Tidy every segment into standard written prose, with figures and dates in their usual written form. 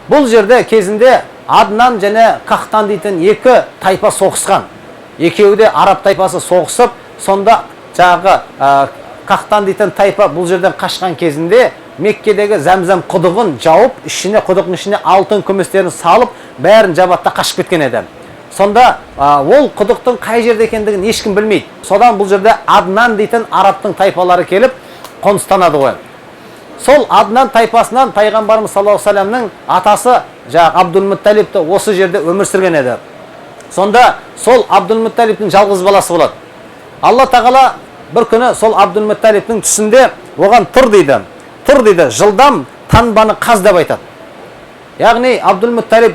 Бұл жерде кезінде Аднан және Қақтан дейтін екі тайпа соғысқан. Екеуі де араб тайпасы соғысып, сонда жағы Қақтан дейтін тайпа бұл жерден қашқан кезінде Меккедегі Зәмзәм құдығын жауып, құдықтың ішіне алтын күмістерін салып, бәрін жабатта қашып кеткен еді. Сонда ол құдықтың қай жерде екендігін ешкім білмейді. Содан бұл жерде Аднан дейтін арабтың тайпалары келіп қоныстанады ғой. Сол Аднан тайпасынан пайғамбарымыз саллаллаху алейхи вассаламның атасы Абдул-Мутталибті осы жерде өмір сүрген еді. Сонда сол Абдул-Мутталибтің жалғыз баласы болады. Алла тағала бір күні сол Абдул-Мутталибтің түсінде оған тұр дейді. Тұр дейді, жылдам танбаны қаз деп айтады. Яғни Абдул-Мутталиб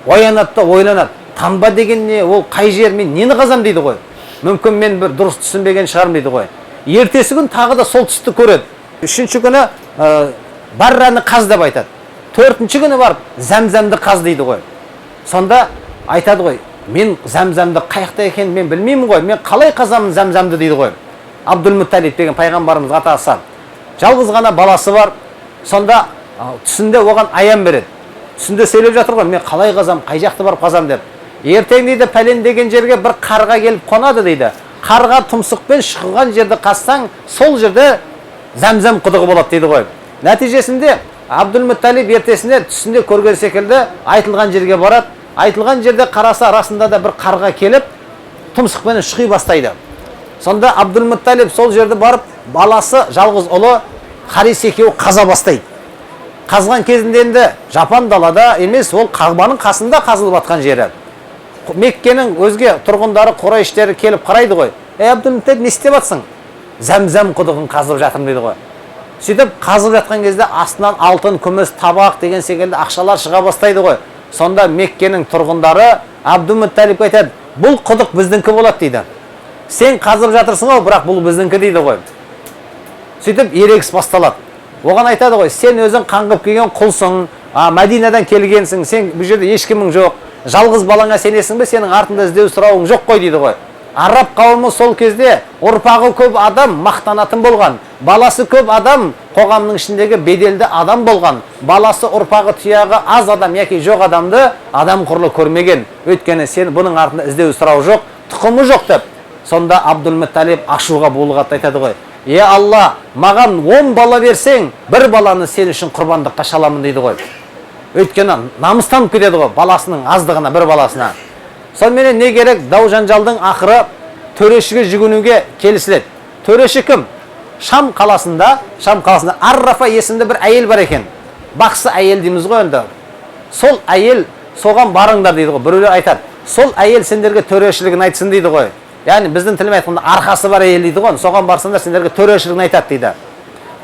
оянады да ойланады. Танба деген не, ол қай жер, мен нені қазам дейді ғой. Мүмкін мен бір дұрыс түсінбеген шығармын дейді ғой. Ертесі күн тағы да сол түсті көреді. Үшінші күні Барраны қаз деп айтады. Төртінші күні барып Зәмзәмді қаз дейді ғой. Сонда айтады ғой, мен Зәмзәмді қайықта екенін мен білмеймін ғой, мен қалай қазамын Зәмзәмді дейді ғой. Абдул-Мутталиб деген пайғамбарымыз атасы. Жалғыз ғана баласы бар. Сонда түсінде оған аян береді. Түсінде сөйлеп жатыр ғой, мен қалай қазам, қай жақты барып қазам деп. Ертең дейді, пәлен деген жерге бір қарға келіп қонады дейді. Қарға тұмсықпен шыққан жерді қазсаң, сол жерде Зәмзәм құдығы болады дейді ғой. Нәтижесінде Абдул-Мутталиб ертесіне түсінде көрген секілді айтылған жерге барады. Айтылған жерде қараса арасында да бір қарға келіп, тұмсықпен шұқи бастайды. Сонда Абдул-Мутталиб сол жерді барып, баласы жалғыз ұлы Харис екеуі қаза бастайды. Қазған кезінде енді Жапан далада емес, ол Қағбаның қасында қазылып жатқан жері. Меккенің өзге тұрғындары, Құрайштері келіп қарайды ғой. Абдул-Мутталиб не істеп жатсың? Зәмзәм құдығын қазып жатырмын дейді ғой. Сөйтіп қазып жатқан кезде астынан алтын, күміс, табақ деген секілді ақшалар шыға бастайды ғой. Сонда Меккенің тұрғындары Абдул-Мутталибке айтады, бұл құдық біздіңкі болады дейді. Сен қазып жатырсың ғой, бірақ бұл біздіңкі дейді ғой. Сөйтіп ерегіс басталады. Оған айтады ғой, сен өзің қаңғып келген құлсың, Мәдинадан келгенсің, сен бұл жерде ешкімің жоқ, жалғыз балаңа сенесің бе, сенің артында іздеу сұрауың жоқ қой дейді ғой. Араб қауымы сол кезде ұрпағы көп адам мақтанатын болған, баласы көп адам қоғамның ішіндегі беделді адам болған, баласы ұрпағы тұяғы аз адам яки жоқ адамды адам құрлы көрмеген. Өйткені сен бұның артында іздеу сұрау жоқ, тұқымы жоқ деп. Сонда Абдул-Мутталиб ашуға булығады, айтады ғой, Алла, маған 10 бала берсең, бір баланы сен үшін құрбандыққа шаламын дейді ғой. Өйткені намыстанып кетеді ғой, баласының аздығына, бір баласына. Сонымен не керек? Дау жанжалдың ақыры төрешіге жүгінуге келісіледі. Төреші кім? Шам қаласында Ар-Рафа есімді бір әйел бар екен. Бақсы әйел дейміз ғой енді. Сол әйел соған барыңдар дейді ғой. Біреулер айтады, сол әйел сендерге төрешілігін айтсын дейді ғой. Яғни біздің тілмен айтқанда арқасы бар әйел дейді ғой. Соған барсаңдар сендерге төрешілігін айтады дейді.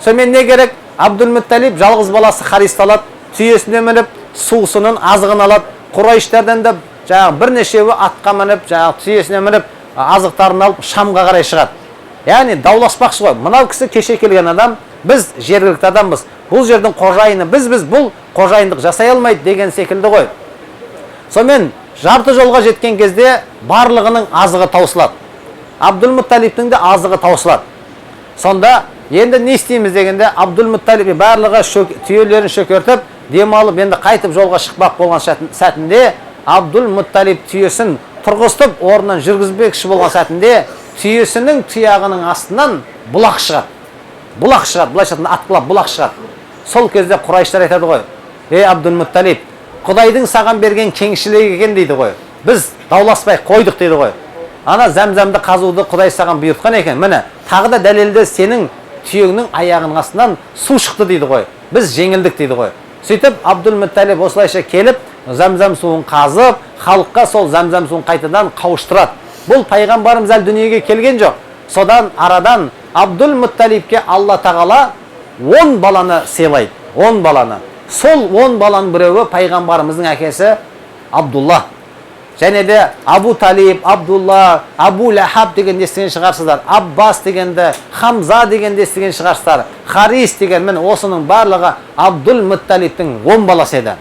Сонымен не керек? Абдул-Мутталиб жалғыз баласы Харисті алады, түйесіне мініп, сусының азығын алады. Құрайштерден де бірнешеуі атқа мініп, түйесіне мініп, азықтарын алып Шамға қарай шығады. Яғни дауласпақшы ғой. Мынау кісі кеше келген адам, біз жергілікті адамбыз. Бұл жердің қожайыны біз бұл қожайындық жасай алмайды деген секілді ғой. Сонымен жарты жолға жеткен кезде барлығының азығы таусылады. Абдул-Мутталибтің де азығы таусылады. Сонда енді не істейміз дегенде Абдул-Мутталиб барлығы түйелерін шөкертіп, демалып, енді қайтып жолға шықпақ болған сәтінде Абдул-Мутталиб түйесін тұрғызтып, орнынан жүргізбекші болған сәтінде түйесінің тұяғының астынан бұлақ шығады. Бұлақ шығады, былайша айтқанда атқылап бұлақ шығады. Сол кезде Құрайштар айтады ғой, Абдул-Мутталиб, Құдайдың саған берген кеңшілігі екен дейді ғой. Біз дауласпай қойдық дейді ғой. Ана Зәмзәмді қазуды Құдай саған бұйыртқан екен. Міне, тағы да дәлелді сенің түйеңнің аяғының астынан су шықты дейді ғой. Біз жеңілдік дейді ғой. Сөйтіп Абдул-Мутталиб осылайша келіп, Зәмзәм суын қазып, халыққа сол Зәмзәм суын қайтадан қауыштырады. Бұл пайғамбарымыз әлі дүниеге келген жоқ. Содан арадан Абдул-Мутталибке Алла тағала 10 баланы сыйлайды. 10 баланы. Сол 10 баланың біреуі пайғамбарымыздың әкесі Абдулла. Және де Абу Талиб, Абдулла, Абу Лахаб деген естіген шығарсыздар. Аббас дегенді, Хамза деген естіген шығарсыздар. Харис деген, мен осының барлығы Абдул-Мутталибтің 10 баласы еді.